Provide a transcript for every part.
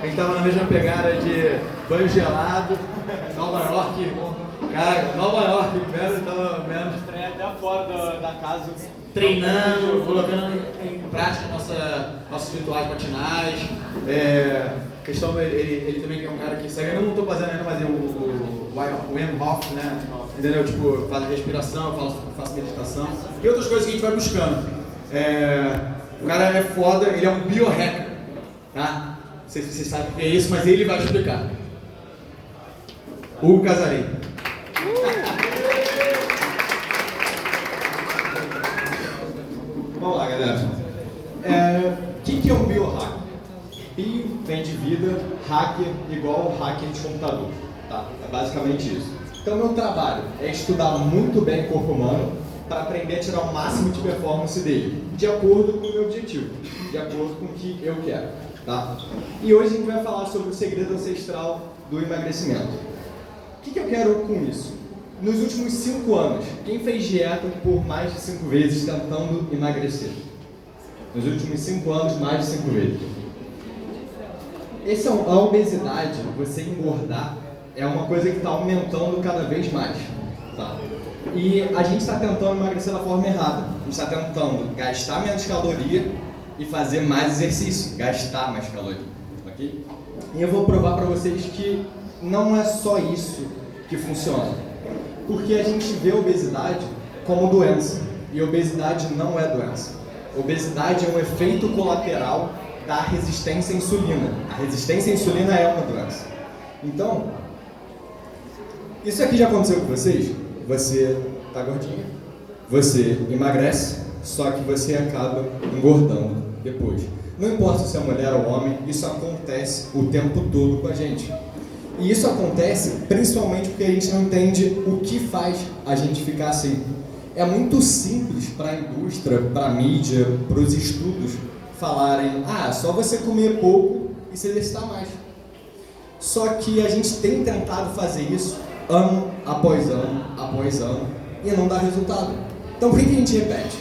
gente tava na mesma pegada de banho gelado, Nova York, cara, Nova York, mesmo, tava mesmo até fora da casa, treinando, colocando em prática nossos rituais matinais. Questão, ele também é um cara que segue, eu não estou fazendo ainda, mas o Wim Hof, né? Entendeu? Tipo, faz respiração, faço meditação e outras coisas que a gente vai buscando. O cara é foda, ele é um biohacker, tá? Não sei se vocês sabem o que é isso, mas ele vai explicar. Hugo Casarim. Vamos lá, galera. O que é um biohacker? Bio vem de vida, hacker igual hacker de computador. Tá? É basicamente isso. Então, meu trabalho é estudar muito bem o corpo humano para aprender a tirar o máximo de performance dele, de acordo com o meu objetivo, de acordo com o que eu quero. Tá? E hoje a gente vai falar sobre o segredo ancestral do emagrecimento. O que eu quero com isso? Nos últimos 5 anos, quem fez dieta por mais de 5 vezes tentando emagrecer? Nos últimos 5 anos, mais de 5 vezes. A obesidade, você engordar, é uma coisa que está aumentando cada vez mais. Tá? E a gente está tentando emagrecer da forma errada. A gente está tentando gastar menos caloria e fazer mais exercício, gastar mais caloria. Okay? E eu vou provar para vocês que não é só isso que funciona. Porque a gente vê a obesidade como doença. E obesidade não é doença. Obesidade é um efeito colateral da resistência à insulina. A resistência à insulina é uma doença. Então, isso aqui já aconteceu com vocês? Você tá gordinha, você emagrece, só que você acaba engordando depois. Não importa se é mulher ou homem, isso acontece o tempo todo com a gente. E isso acontece principalmente porque a gente não entende o que faz a gente ficar assim. É muito simples para a indústria, para a mídia, para os estudos falarem: só você comer pouco e se exercitar mais. Só que a gente tem tentado fazer isso ano após ano e não dá resultado. Então por que a gente repete?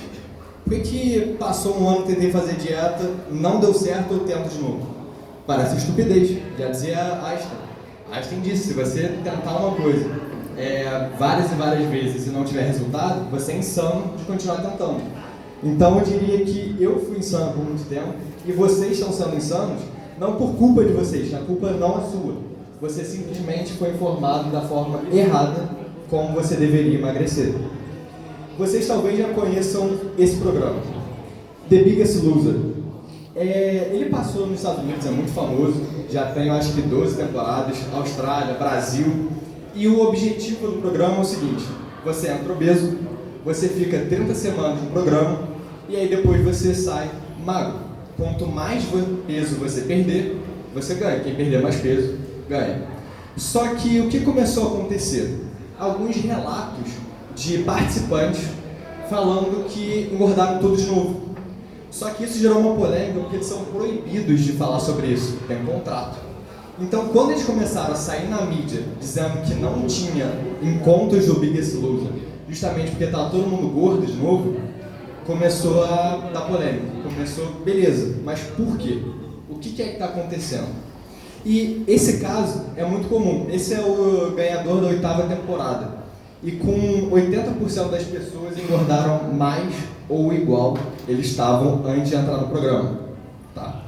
Por que passou um ano, tentei fazer dieta, não deu certo, eu tento de novo? Parece estupidez, já dizia Einstein. Einstein disse: se você tentar uma coisa várias e várias vezes e não tiver resultado, você é insano de continuar tentando. Então eu diria que eu fui insano por muito tempo e vocês estão sendo insanos não por culpa de vocês, a culpa não é sua. Você simplesmente foi informado da forma errada como você deveria emagrecer. Vocês talvez já conheçam esse programa, The Biggest Loser. Ele passou nos Estados Unidos, é muito famoso, já tem acho que 12 temporadas, Austrália, Brasil. E o objetivo do programa é o seguinte: você entra obeso, você fica 30 semanas no programa e aí depois você sai magro. Quanto mais peso você perder, você ganha. Quem perder mais peso, ganha. Só que o que começou a acontecer? Alguns relatos de participantes falando que engordaram tudo de novo. Só que isso gerou uma polêmica porque eles são proibidos de falar sobre isso, tem um contrato. Então, quando eles começaram a sair na mídia dizendo que não tinha encontros do Biggest Loser, justamente porque estava todo mundo gordo de novo, começou a dar polêmica. Começou, beleza, mas por quê? O que é que está acontecendo? E esse caso é muito comum. Esse é o ganhador da 8ª temporada. E com 80% das pessoas engordaram mais ou igual eles estavam antes de entrar no programa. Tá?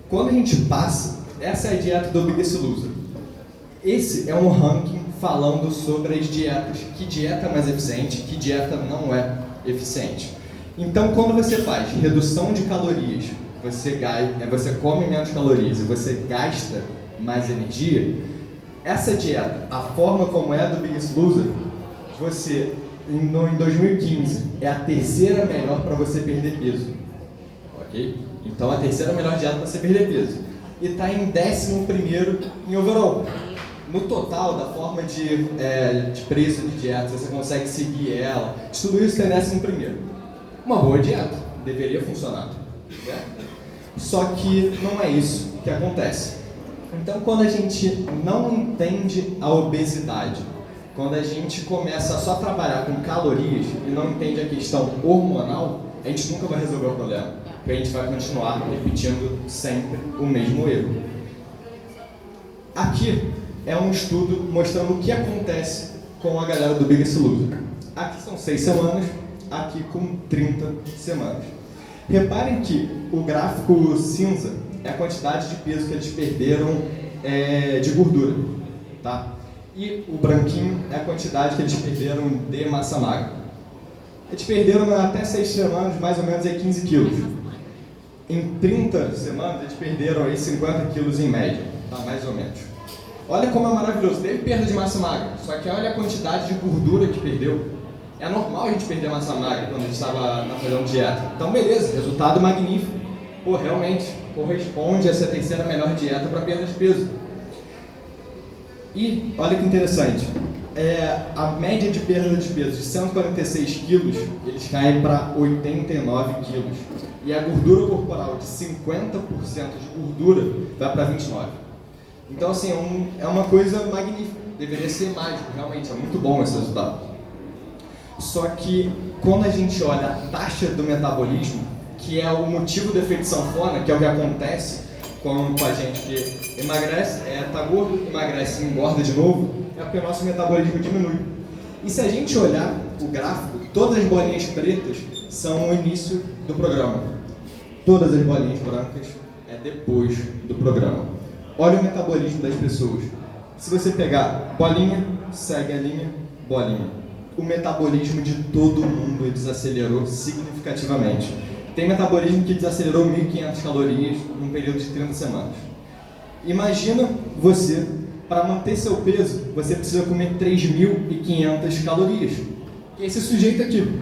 Quando a gente passa, essa é a dieta do Biggest Loser. Esse é um ranking falando sobre as dietas. Que dieta é mais eficiente, que dieta não é eficiente. Então, quando você faz redução de calorias, você come menos calorias e você gasta mais energia, essa dieta, a forma como é a do Biggest Loser, você, em 2015, é a 3ª melhor para você perder peso. Ok? Então, a 3ª melhor dieta para você perder peso. E está em 11º em overall. No total, da forma de preço de dieta, você consegue seguir ela. Tudo isso está em 11º. Uma boa dieta. Deveria funcionar. Certo? Só que não é isso que acontece. Então, quando a gente não entende a obesidade, quando a gente começa a só trabalhar com calorias e não entende a questão hormonal, a gente nunca vai resolver o problema. que a gente vai continuar repetindo sempre o mesmo erro. Aqui é um estudo mostrando o que acontece com a galera do Biggest Loser. Aqui são 6 semanas, aqui com 30 semanas. Reparem que o gráfico cinza é a quantidade de peso que eles perderam de gordura, tá? E o branquinho é a quantidade que eles perderam de massa magra. Eles perderam até 6 semanas, mais ou menos 15 quilos. Em 30 semanas, eles perderam aí 50 quilos em média, tá? Mais ou menos. Olha como é maravilhoso. Teve perda de massa magra, só que olha a quantidade de gordura que perdeu. É normal a gente perder massa magra quando a gente estava fazendo dieta. Então, beleza, resultado magnífico. Pô, realmente, corresponde a essa terceira melhor dieta para perda de peso. E, olha que interessante, a média de perda de peso de 146 quilos, eles caem para 89 quilos. E a gordura corporal de 50% de gordura vai para 29%. Então, assim, é uma coisa magnífica. Deveria ser mágico, realmente, é muito bom esse resultado. Só que, quando a gente olha a taxa do metabolismo, que é o motivo do efeito sanfona, que é o que acontece com a gente que emagrece, tá gordo, emagrece e engorda de novo, é porque o nosso metabolismo diminui. E se a gente olhar o gráfico, todas as bolinhas pretas são o início do programa. Todas as bolinhas brancas é depois do programa. Olha o metabolismo das pessoas. Se você pegar bolinha, segue a linha, bolinha. O metabolismo de todo mundo desacelerou significativamente. Tem metabolismo que desacelerou 1.500 calorias num período de 30 semanas. Imagina você, para manter seu peso, você precisa comer 3.500 calorias. E esse sujeito aqui,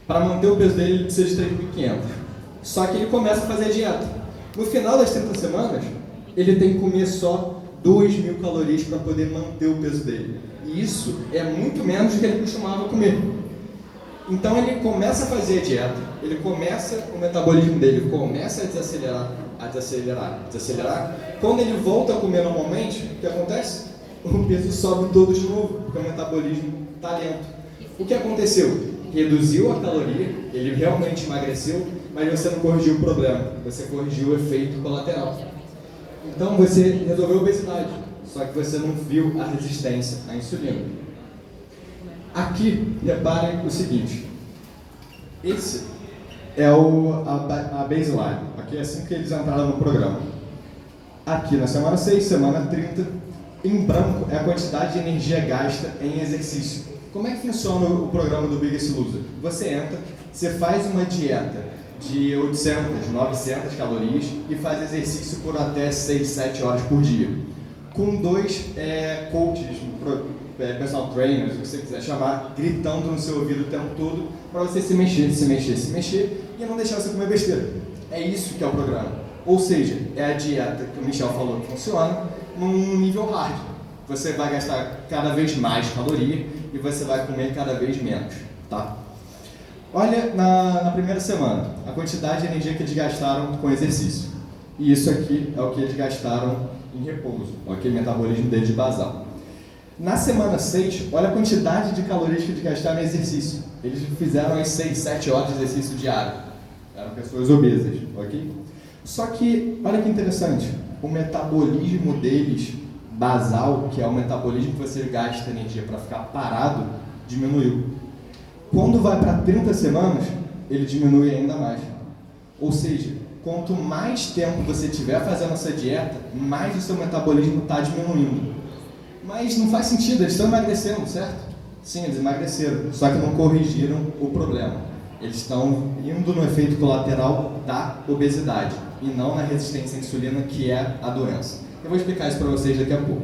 para manter o peso dele, ele precisa de 3.500. Só que ele começa a fazer a dieta. No final das 30 semanas, ele tem que comer só 2.000 calorias para poder manter o peso dele. E isso é muito menos do que ele costumava comer. Então ele começa a fazer a dieta, o metabolismo dele começa a desacelerar. Quando ele volta a comer normalmente, o que acontece? O peso sobe todo de novo, porque o metabolismo está lento. O que aconteceu? Reduziu a caloria, ele realmente emagreceu, mas você não corrigiu o problema, você corrigiu o efeito colateral. Então você resolveu a obesidade, só que você não viu a resistência à insulina. Aqui, reparem o seguinte, esse é a baseline, aqui é assim que eles entraram no programa. Aqui na semana 6, semana 30, em branco é a quantidade de energia gasta em exercício. Como é que funciona o programa do Biggest Loser? Você entra, você faz uma dieta de 800, 900 calorias e faz exercício por até 6, 7 horas por dia. Com 2 coaches, personal trainers, o que você quiser chamar, gritando no seu ouvido o tempo todo para você se mexer e não deixar você comer besteira. É isso que é o programa. Ou seja, é a dieta que o Michel falou que funciona num nível hard. Você vai gastar cada vez mais caloria e você vai comer cada vez menos, tá? Olha na primeira semana, a quantidade de energia que eles gastaram com exercício. E isso aqui é o que eles gastaram em repouso, ok? Metabolismo deles de basal. Na semana 6, olha a quantidade de calorias que eles gastaram em exercício. Eles fizeram as 6, 7 horas de exercício diário. Eram pessoas obesas, ok? Só que, olha que interessante, o metabolismo deles, basal, que é o metabolismo que você gasta energia para ficar parado, diminuiu. Quando vai para 30 semanas, ele diminui ainda mais. Ou seja, quanto mais tempo você tiver fazendo essa dieta, mais o seu metabolismo está diminuindo. Mas não faz sentido, eles estão emagrecendo, certo? Sim, eles emagreceram, só que não corrigiram o problema. Eles estão indo no efeito colateral da obesidade e não na resistência à insulina, que é a doença. Eu vou explicar isso para vocês daqui a pouco.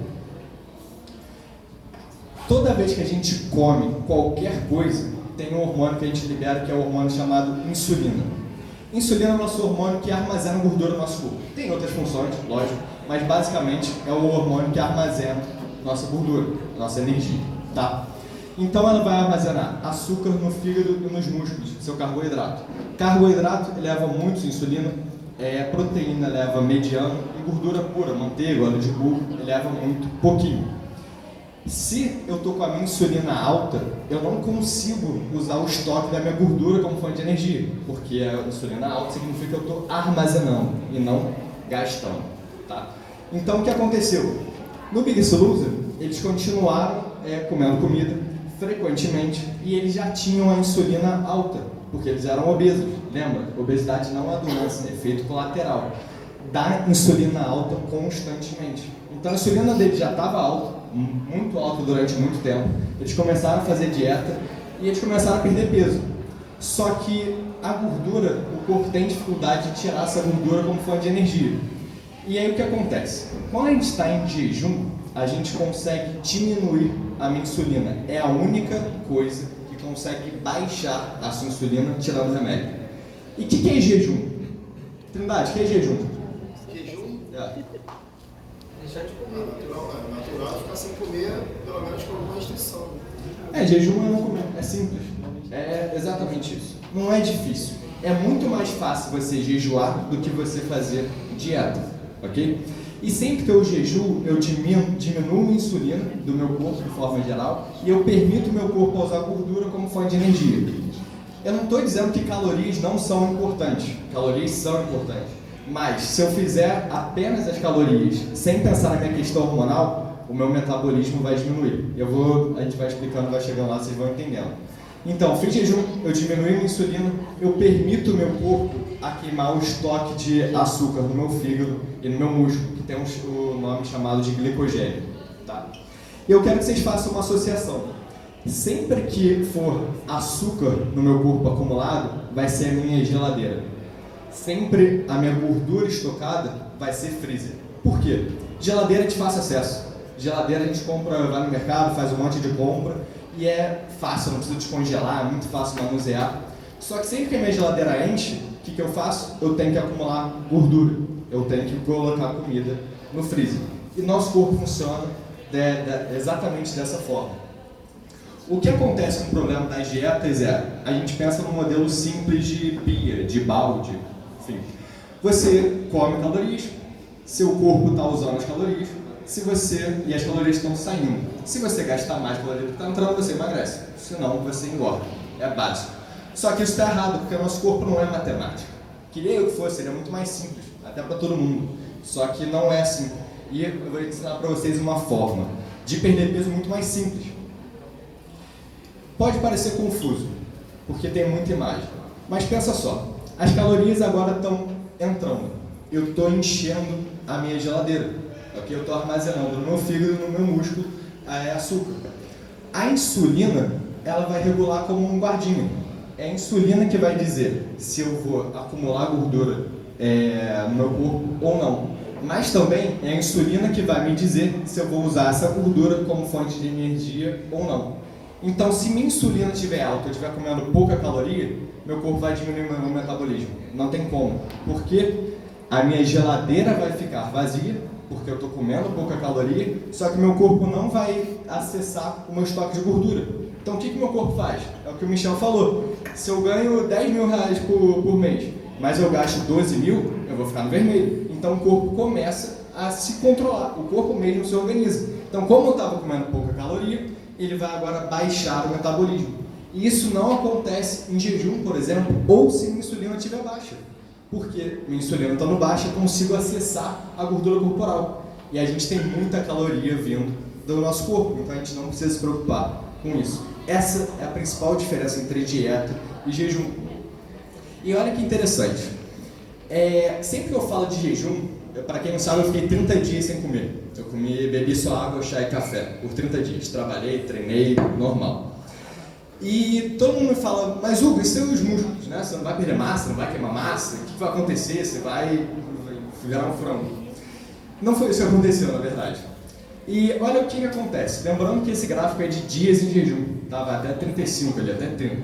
Toda vez que a gente come qualquer coisa, tem um hormônio que a gente libera, que é o hormônio chamado insulina. Insulina é o nosso hormônio que armazena gordura no nosso corpo. Tem outras funções, lógico, mas basicamente é o hormônio que armazena nossa gordura, nossa energia, tá? Então ela vai armazenar açúcar no fígado e nos músculos, seu carboidrato. Carboidrato leva muito insulina, proteína leva mediano e gordura pura, manteiga, óleo de coco, leva muito pouquinho. Se eu estou com a minha insulina alta, eu não consigo usar o estoque da minha gordura como fonte de energia, porque a insulina alta significa que eu estou armazenando e não gastando. Tá? Então, o que aconteceu? No Biggest Loser, eles continuaram comendo comida frequentemente e eles já tinham a insulina alta, porque eles eram obesos. Lembra? Obesidade não é doença, é efeito colateral da insulina alta constantemente. Então a insulina deles já estava alta, muito alta durante muito tempo. Eles começaram a fazer dieta e eles começaram a perder peso. Só que a gordura, o corpo tem dificuldade de tirar essa gordura como fonte de energia. E aí o que acontece? Quando a gente está em jejum, a gente consegue diminuir a minha insulina. É a única coisa que consegue baixar a sua insulina tirando o remédio. E o que é jejum? Trindade, o que é jejum? Jejum? Deixar de comer. Natural ficar sem comer, pelo menos com alguma restrição. Jejum é não comer, é simples. É exatamente isso. Não é difícil. É muito mais fácil você jejuar do que você fazer dieta, ok? E sempre que eu jejuo, eu diminuo a insulina do meu corpo de forma geral e eu permito o meu corpo usar a gordura como fonte de energia. Eu não estou dizendo que calorias não são importantes. Calorias são importantes. Mas se eu fizer apenas as calorias sem pensar na minha questão hormonal, o meu metabolismo vai diminuir. A gente vai explicando, vai chegando lá, vocês vão entendendo. Então, fiz jejum, eu diminuo a insulina, eu permito o meu corpo a queimar o estoque de açúcar no meu fígado e no meu músculo, que tem o nome chamado de glicogênio. Tá? E eu quero que vocês façam uma associação. Sempre que for açúcar no meu corpo acumulado, vai ser a minha geladeira. Sempre a minha gordura estocada vai ser freezer. Por quê? Geladeira é de fácil acesso. Geladeira a gente compra, vai no mercado, faz um monte de compra e é fácil, não precisa descongelar, é muito fácil manusear. Só que sempre que a minha geladeira enche, o que eu faço? Eu tenho que acumular gordura. Eu tenho que colocar comida no freezer. E nosso corpo funciona exatamente dessa forma. O que acontece com o problema das dietas a gente pensa num modelo simples de pia, de balde, enfim. Você come calorias, seu corpo está usando as calorias, e as calorias estão saindo. Se você gastar mais calorias do que está entrando, você emagrece, senão você engorda. É básico. Só que isso está errado, porque o nosso corpo não é matemática. Queria eu que fosse, seria muito mais simples, até para todo mundo. Só que não é assim. E eu vou ensinar para vocês uma forma de perder peso muito mais simples. Pode parecer confuso, porque tem muita imagem. Mas pensa só, as calorias agora estão entrando. Eu estou enchendo a minha geladeira. Okay? Eu estou armazenando no meu fígado e no meu músculo açúcar. A insulina, ela vai regular como um guardinha. É a insulina que vai dizer se eu vou acumular gordura no meu corpo ou não. Mas também é a insulina que vai me dizer se eu vou usar essa gordura como fonte de energia ou não. Então, se minha insulina estiver alta, eu estiver comendo pouca caloria, meu corpo vai diminuir o meu metabolismo. Não tem como. Porque a minha geladeira vai ficar vazia, porque eu estou comendo pouca caloria, só que meu corpo não vai acessar o meu estoque de gordura. Então, o que meu corpo faz? É o que o Michel falou. Se eu ganho 10 mil reais por mês, mas eu gasto 12 mil, eu vou ficar no vermelho. Então, o corpo começa a se controlar. O corpo mesmo se organiza. Então, como eu estava comendo pouca caloria, ele vai agora baixar o metabolismo. E isso não acontece em jejum, por exemplo, ou se minha insulina estiver baixa. Porque minha insulina estando baixa, eu consigo acessar a gordura corporal. E a gente tem muita caloria vindo do nosso corpo, então a gente não precisa se preocupar com isso. Essa é a principal diferença entre dieta e jejum. E olha que interessante. Sempre que eu falo de jejum, para quem não sabe, eu fiquei 30 dias sem comer. Eu bebi só água, chá e café por 30 dias. Trabalhei, treinei, normal. E todo mundo me fala, mas Hugo, e seus músculos, né? Você não vai perder massa, não vai queimar massa? O que vai acontecer? Você vai virar um frango. Não foi isso que aconteceu, na verdade. E olha o que acontece. Lembrando que esse gráfico é de dias em jejum. Vai até 35 ali, até 30.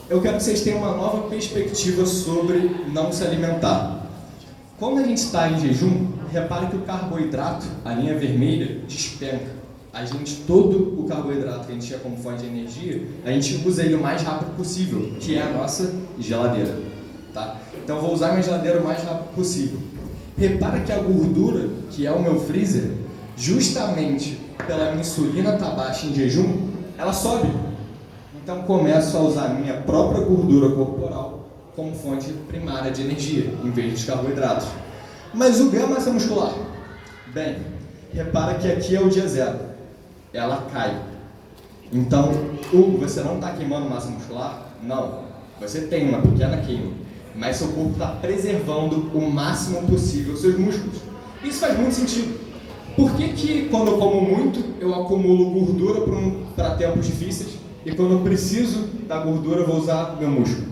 Eu quero que vocês tenham uma nova perspectiva sobre não se alimentar. Quando a gente está em jejum, repare que o carboidrato, a linha vermelha, despenca. Todo o carboidrato que a gente tinha como fonte de energia, a gente usa ele o mais rápido possível, que é a nossa geladeira. Tá? Então eu vou usar minha geladeira o mais rápido possível. Repara que a gordura, que é o meu freezer, justamente pela minha insulina está baixa em jejum, ela sobe. Então começo a usar a minha própria gordura corporal como fonte primária de energia, em vez dos carboidratos. Mas o ganho é massa muscular. Bem, repara que aqui é o dia zero. Ela cai. Então, Hugo, você não está queimando massa muscular? Não. Você tem uma pequena queima. Mas seu corpo está preservando o máximo possível os seus músculos. Isso faz muito sentido. Por que quando eu como muito, eu acumulo gordura para tempos difíceis e quando eu preciso da gordura eu vou usar meu músculo?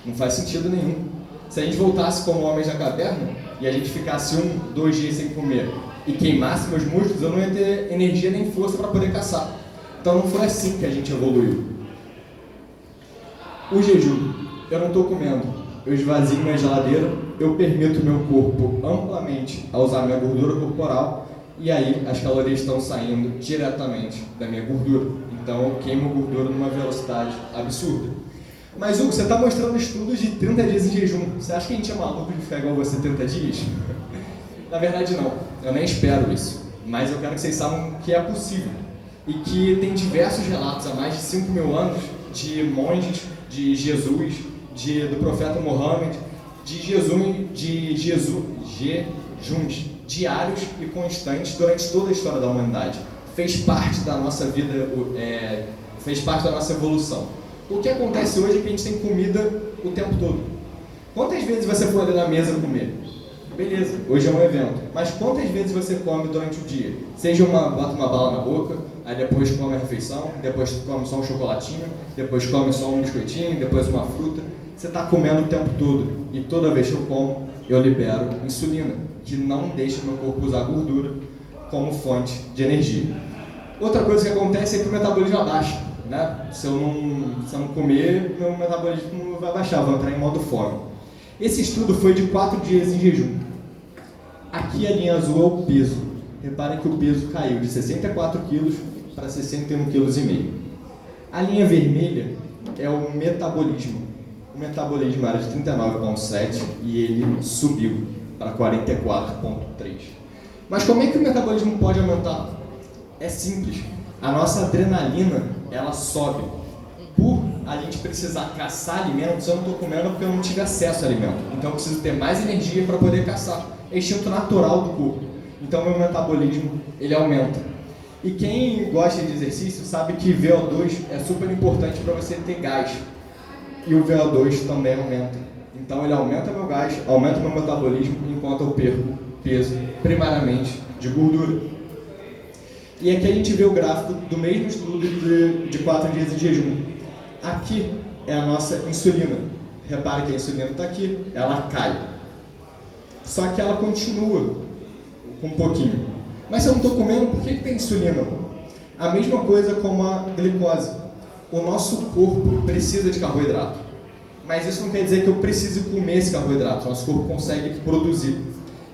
Não faz sentido nenhum. Se a gente voltasse como homens da caverna e a gente ficasse 1, 2 dias sem comer e queimasse meus músculos, eu não ia ter energia nem força para poder caçar. Então não foi assim que a gente evoluiu. O jejum, eu não estou comendo, eu esvazio minha geladeira, eu permito meu corpo amplamente a usar minha gordura corporal e aí as calorias estão saindo diretamente da minha gordura. Então eu queimo gordura numa velocidade absurda. Mas Hugo, você está mostrando estudos de 30 dias em jejum. Você acha que a gente é maluco de ficar igual você 30 dias? Na verdade não, eu nem espero isso. Mas eu quero que vocês saibam que é possível. E que tem diversos relatos há mais de 5.000 anos de monges, de Jesus, do profeta Mohammed, de jejuns diários e constantes durante toda a história da humanidade. Fez parte da nossa vida, fez parte da nossa evolução. O que acontece hoje é que a gente tem comida o tempo todo. Quantas vezes você foi ali na mesa comer? Beleza, hoje é um evento. Mas quantas vezes você come durante o dia? Seja bota uma bala na boca, aí depois come a refeição, depois come só um chocolatinho, depois come só um biscoitinho, depois uma fruta. Você está comendo o tempo todo. E toda vez que eu como, eu libero insulina, que não deixa meu corpo usar gordura como fonte de energia. Outra coisa que acontece é que o metabolismo abaixa. Né? Se eu não comer, meu metabolismo vai baixar, vou entrar em modo fome. Esse estudo foi de 4 dias em jejum. Aqui a linha azul é o peso. Repare que o peso caiu de 64 kg para 61,5 kg. A linha vermelha é o metabolismo. O metabolismo era de 39,7 e ele subiu para 44,3. Mas como é que o metabolismo pode aumentar? É simples. A nossa adrenalina, ela sobe. Por a gente precisar caçar alimentos, eu não estou comendo porque eu não tive acesso a alimento. Então eu preciso ter mais energia para poder caçar. É instinto natural do corpo. Então meu metabolismo, ele aumenta. E quem gosta de exercício sabe que VO2 é super importante para você ter gás. E o VO2 também aumenta. Então ele aumenta meu gás, aumenta meu metabolismo, enquanto eu perco peso, primariamente de gordura. E aqui a gente vê o gráfico do mesmo estudo de 4 dias de jejum. Aqui é a nossa insulina. Repare que a insulina está aqui, ela cai. Só que ela continua com um pouquinho. Mas se eu não estou comendo, por que tem insulina? A mesma coisa como a glicose. O nosso corpo precisa de carboidrato. Mas isso não quer dizer que eu preciso comer esse carboidrato. O nosso corpo consegue produzir.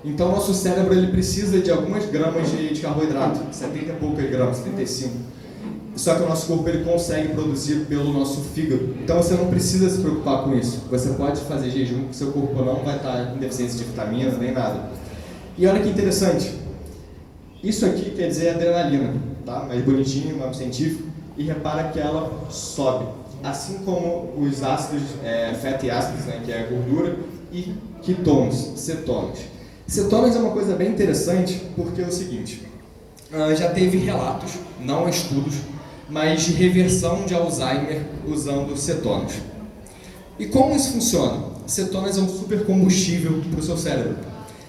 Então, o nosso cérebro ele precisa de algumas gramas de carboidrato, 70 e poucas gramas, 75. Só que o nosso corpo ele consegue produzir pelo nosso fígado. Então, você não precisa se preocupar com isso. Você pode fazer jejum, que seu corpo não vai estar em deficiência de vitaminas nem nada. E olha que interessante. Isso aqui quer dizer adrenalina, tá? Mais bonitinho, nome científico. E repara que ela sobe. Assim como os ácidos, fatty acids, né, que é a gordura, e ketones, cetonas. Cetonas é uma coisa bem interessante porque é o seguinte, já teve relatos, não estudos, mas de reversão de Alzheimer usando cetonas. E como isso funciona? Cetonas é um supercombustível para o seu cérebro.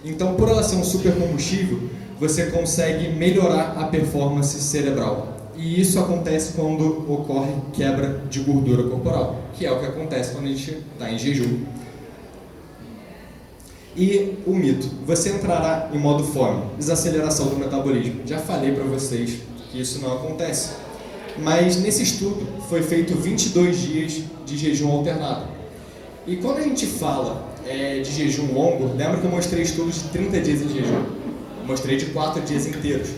Então, por ela ser um supercombustível, você consegue melhorar a performance cerebral. E isso acontece quando ocorre quebra de gordura corporal, que é o que acontece quando a gente está em jejum. E o mito, você entrará em modo fome, desaceleração do metabolismo. Já falei para vocês que isso não acontece. Mas nesse estudo foi feito 22 dias de jejum alternado. E quando a gente fala de jejum longo, lembra que eu mostrei estudos de 30 dias em jejum? Eu mostrei de 4 dias inteiros.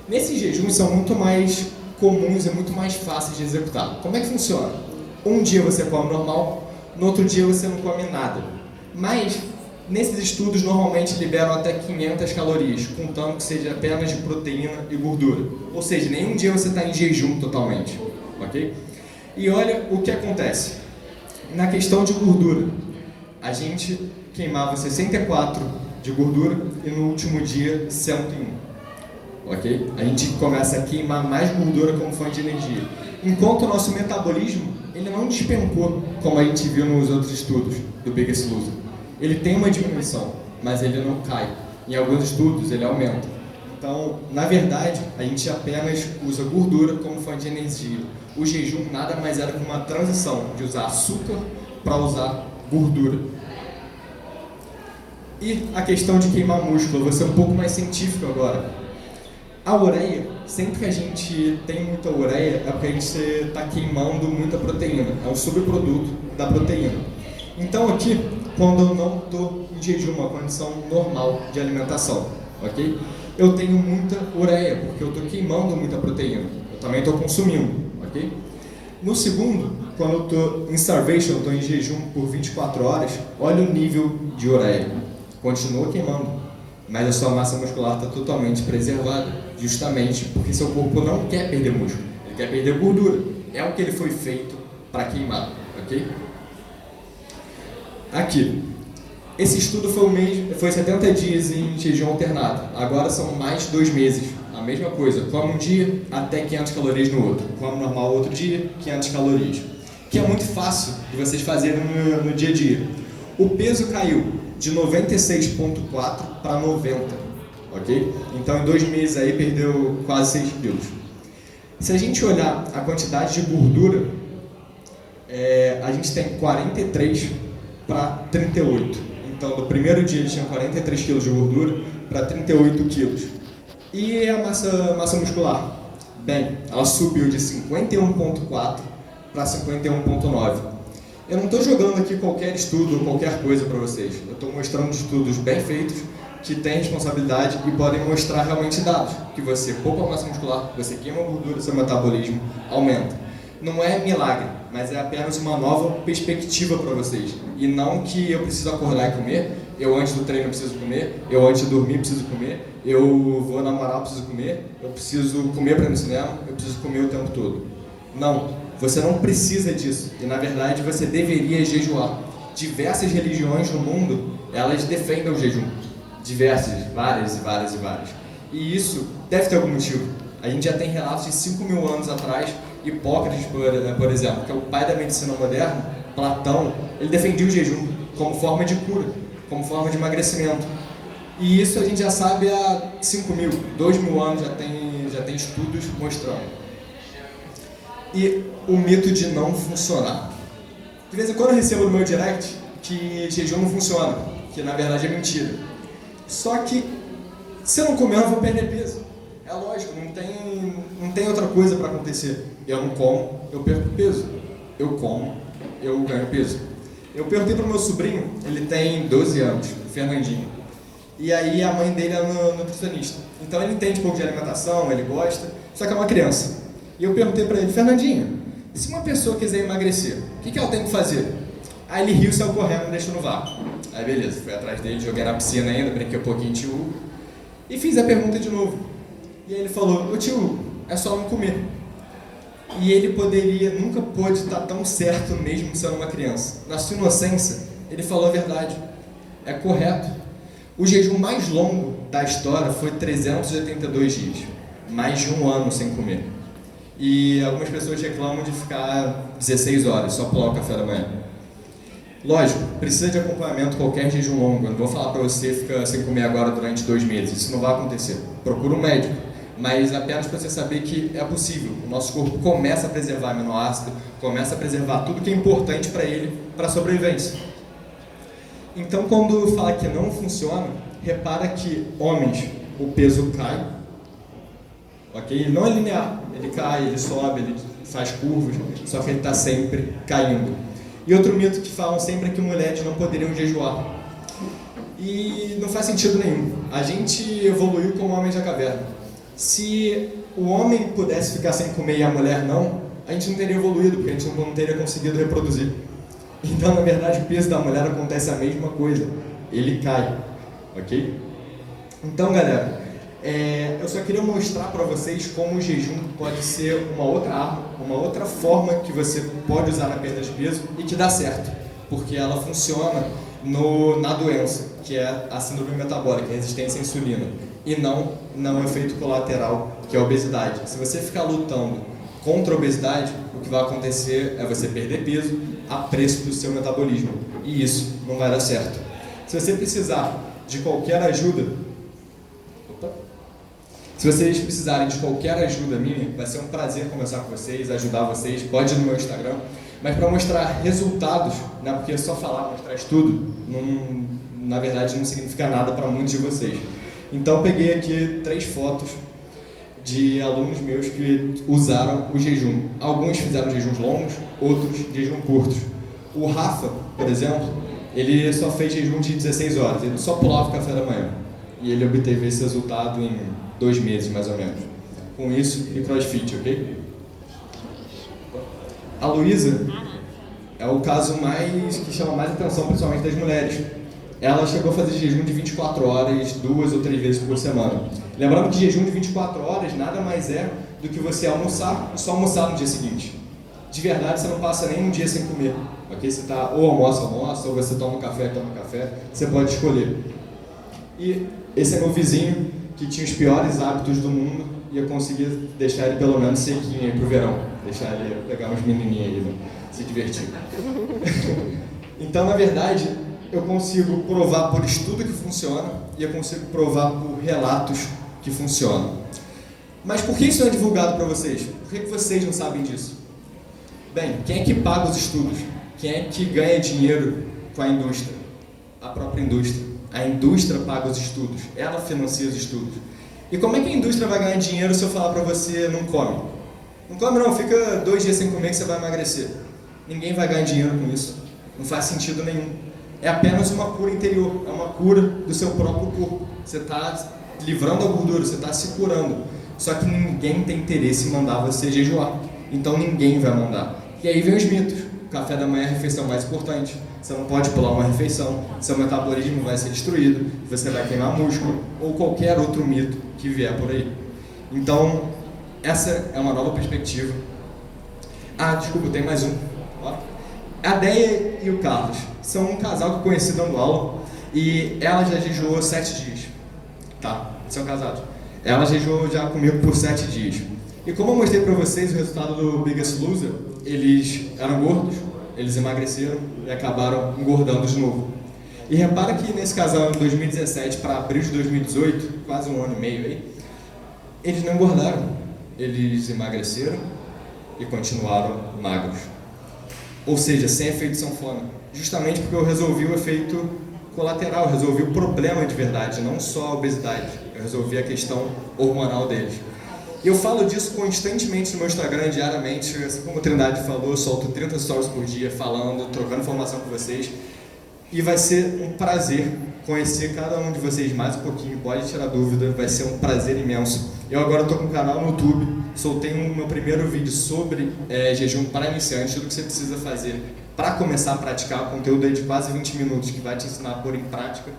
Nesses jejuns são muito mais comuns e muito mais fáceis de executar. Como é que funciona? Um dia você come normal, no outro dia você não come nada. Mas Nesses estudos, normalmente liberam até 500 calorias, contando que seja apenas de proteína e gordura. Ou seja, nenhum dia você está em jejum totalmente, ok? E olha o que acontece. Na questão de gordura, a gente queimava 64 de gordura e no último dia 101, ok? A gente começa a queimar mais gordura como fonte de energia. Enquanto o nosso metabolismo, ele não despencou, como a gente viu nos outros estudos do Biggest Loser. Ele tem uma diminuição, mas ele não cai. Em alguns estudos, ele aumenta. Então, na verdade, a gente apenas usa gordura como fonte de energia. O jejum nada mais era que uma transição de usar açúcar para usar gordura. E a questão de queimar músculo, eu vou ser um pouco mais científico agora. A ureia, sempre que a gente tem muita ureia, é porque a gente está queimando muita proteína. É um subproduto da proteína. Então aqui, quando eu não estou em jejum, uma condição normal de alimentação, ok? Eu tenho muita ureia, porque eu estou queimando muita proteína. Eu também estou consumindo, ok? No segundo, quando eu estou em starvation, estou em jejum por 24 horas, olha o nível de ureia. Continua queimando, mas a sua massa muscular está totalmente preservada, justamente porque seu corpo não quer perder músculo, ele quer perder gordura. É o que ele foi feito para queimar, ok? Aqui, esse estudo foi 70 dias em jejum alternado, agora são mais 2 meses, a mesma coisa, come um dia até 500 calorias no outro, come normal outro dia, 500 calorias, que é muito fácil de vocês fazerem no dia a dia. O peso caiu de 96,4 para 90, ok? Então em 2 meses aí perdeu quase 6 quilos. Se a gente olhar a quantidade de gordura, a gente tem 43 para 38. Então, no primeiro dia ele tinha 43 kg de gordura para 38 kg. E a massa muscular? Bem, ela subiu de 51,4 para 51,9. Eu não estou jogando aqui qualquer estudo ou qualquer coisa para vocês. Eu estou mostrando estudos bem feitos, que têm responsabilidade e podem mostrar realmente dados. Que você poupa a massa muscular, você queima a gordura, seu metabolismo aumenta. Não é milagre, mas é apenas uma nova perspectiva para vocês. E não que eu preciso acordar e comer, eu antes do treino preciso comer, eu antes de dormir preciso comer, eu vou namorar preciso comer, eu preciso comer para ir no cinema, eu preciso comer o tempo todo. Não, você não precisa disso. E na verdade você deveria jejuar. Diversas religiões no mundo, elas defendem o jejum. Diversas, várias e várias e várias. E isso deve ter algum motivo. A gente já tem relatos de 5.000 anos atrás. Hipócrates, por exemplo, que é o pai da medicina moderna, Platão, ele defendia o jejum como forma de cura, como forma de emagrecimento. E isso a gente já sabe há 5.000, 2.000 anos já tem estudos mostrando. E o mito de não funcionar. De vez em quando eu recebo no meu direct que jejum não funciona, que na verdade é mentira. Só que se eu não comer, eu não vou perder peso. É lógico, não tem outra coisa para acontecer. Eu não como, eu perco peso. Eu como, eu ganho peso. Eu perguntei para o meu sobrinho, ele tem 12 anos, o Fernandinho. E aí a mãe dele é nutricionista. Então ele entende um pouco de alimentação, ele gosta, só que é uma criança. E eu perguntei para ele, Fernandinho, se uma pessoa quiser emagrecer, o que ela tem que fazer? Aí ele riu, saiu correndo e deixou no vácuo. Aí beleza, fui atrás dele, joguei na piscina ainda, brinquei um pouquinho de tio e fiz a pergunta de novo. E aí ele falou, ô tio, é só não comer. E ele nunca pôde estar tão certo mesmo sendo uma criança. Na sua inocência, ele falou a verdade. É correto. O jejum mais longo da história foi 382 dias. Mais de 1 ano sem comer. E algumas pessoas reclamam de ficar 16 horas, só pular o café da manhã. Lógico, precisa de acompanhamento qualquer jejum longo. Eu não vou falar para você ficar sem comer agora durante 2 meses. Isso não vai acontecer. Procura um médico. Mas apenas para você saber que é possível. O nosso corpo começa a preservar aminoácido, começa a preservar tudo que é importante para ele, para a sobrevivência. Então, quando fala que não funciona, repara que homens, o peso cai, ok? Ele não é linear, ele cai, ele sobe, ele faz curvas, só que ele está sempre caindo. E outro mito que falam sempre é que mulheres não poderiam jejuar. E não faz sentido nenhum. A gente evoluiu como homens da caverna. Se o homem pudesse ficar sem comer e a mulher não, a gente não teria evoluído, porque a gente não teria conseguido reproduzir. Então, na verdade, o peso da mulher acontece a mesma coisa. ele cai, ok? Então, galera, eu só queria mostrar para vocês como o jejum pode ser uma outra arma, uma outra forma que você pode usar na perda de peso e que dá certo, porque ela funciona na doença, que é a síndrome metabólica, a resistência à insulina, e não no efeito colateral, que é a obesidade. Se você ficar lutando contra a obesidade, o que vai acontecer é você perder peso a preço do seu metabolismo, e isso não vai dar certo. Se você precisar de qualquer ajuda, se vocês precisarem de qualquer ajuda minha, vai ser um prazer conversar com vocês, ajudar vocês, pode ir no meu Instagram, mas para mostrar resultados, né, porque só falar, mostrar estudo, na verdade não significa nada para muitos de vocês. Então peguei aqui 3 fotos de alunos meus que usaram o jejum. Alguns fizeram jejuns longos, outros jejum curtos. O Rafa, por exemplo, ele só fez jejum de 16 horas, ele só pulava o café da manhã. E ele obteve esse resultado em 2 meses, mais ou menos. Com isso e crossfit, ok? A Luísa é o caso que chama mais atenção, principalmente das mulheres. Ela chegou a fazer jejum de 24 horas, 2 ou 3 vezes por semana. Lembrando que jejum de 24 horas nada mais é do que você almoçar e só almoçar no dia seguinte. De verdade, você não passa nem um dia sem comer. Okay? Você tá, ou almoça, ou você toma café, você pode escolher. E esse é meu vizinho, que tinha os piores hábitos do mundo, e eu consegui deixar ele pelo menos sequinho aí pro verão. Deixar ele pegar uns menininhos aí, né? Se divertir. Então, na verdade, eu consigo provar por estudo que funciona, e eu consigo provar por relatos que funcionam. Mas por que isso não é divulgado para vocês? Por que vocês não sabem disso? Bem, quem é que paga os estudos? Quem é que ganha dinheiro com a indústria? A própria indústria. A indústria paga os estudos, ela financia os estudos. E como é que a indústria vai ganhar dinheiro se eu falar para você não come? Não come não, fica 2 dias sem comer que você vai emagrecer. Ninguém vai ganhar dinheiro com isso. Não faz sentido nenhum. É apenas uma cura interior, é uma cura do seu próprio corpo. Você está livrando a gordura, você está se curando. Só que ninguém tem interesse em mandar você jejuar. Então ninguém vai mandar. E aí vem os mitos. O café da manhã é a refeição mais importante. Você não pode pular uma refeição, seu metabolismo vai ser destruído, você vai queimar músculo, ou qualquer outro mito que vier por aí. Então, essa é uma nova perspectiva. Ah, desculpa, tem mais um. A Deia e o Carlos são um casal que eu conheci dando aula, e ela já jejuou 7 dias. Tá, são casados. Ela jejuou já comigo por 7 dias. E como eu mostrei para vocês o resultado do Biggest Loser, eles eram gordos, eles emagreceram e acabaram engordando de novo. E repara que nesse casal, em 2017 para abril de 2018, quase 1 ano e meio aí, eles não engordaram, eles emagreceram e continuaram magros. Ou seja, sem efeito sanfona. Justamente porque eu resolvi o efeito colateral, eu resolvi o problema de verdade, não só a obesidade. Eu resolvi a questão hormonal deles. E eu falo disso constantemente no meu Instagram, diariamente, assim como a Trindade falou, eu solto 30 stories por dia falando, trocando informação com vocês. E vai ser um prazer conhecer cada um de vocês mais um pouquinho, pode tirar dúvida, vai ser um prazer imenso. Eu agora estou com um canal no YouTube, soltei meu primeiro vídeo sobre jejum para iniciantes, tudo que você precisa fazer para começar a praticar, conteúdo aí de quase 20 minutos que vai te ensinar a pôr em prática.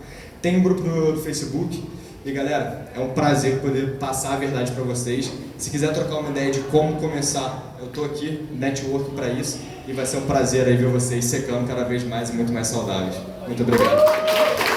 Tem um grupo no Facebook. E galera, é um prazer poder passar a verdade para vocês. Se quiser trocar uma ideia de como começar, eu estou aqui, network para isso. E vai ser um prazer aí ver vocês secando cada vez mais e muito mais saudáveis. Muito obrigado.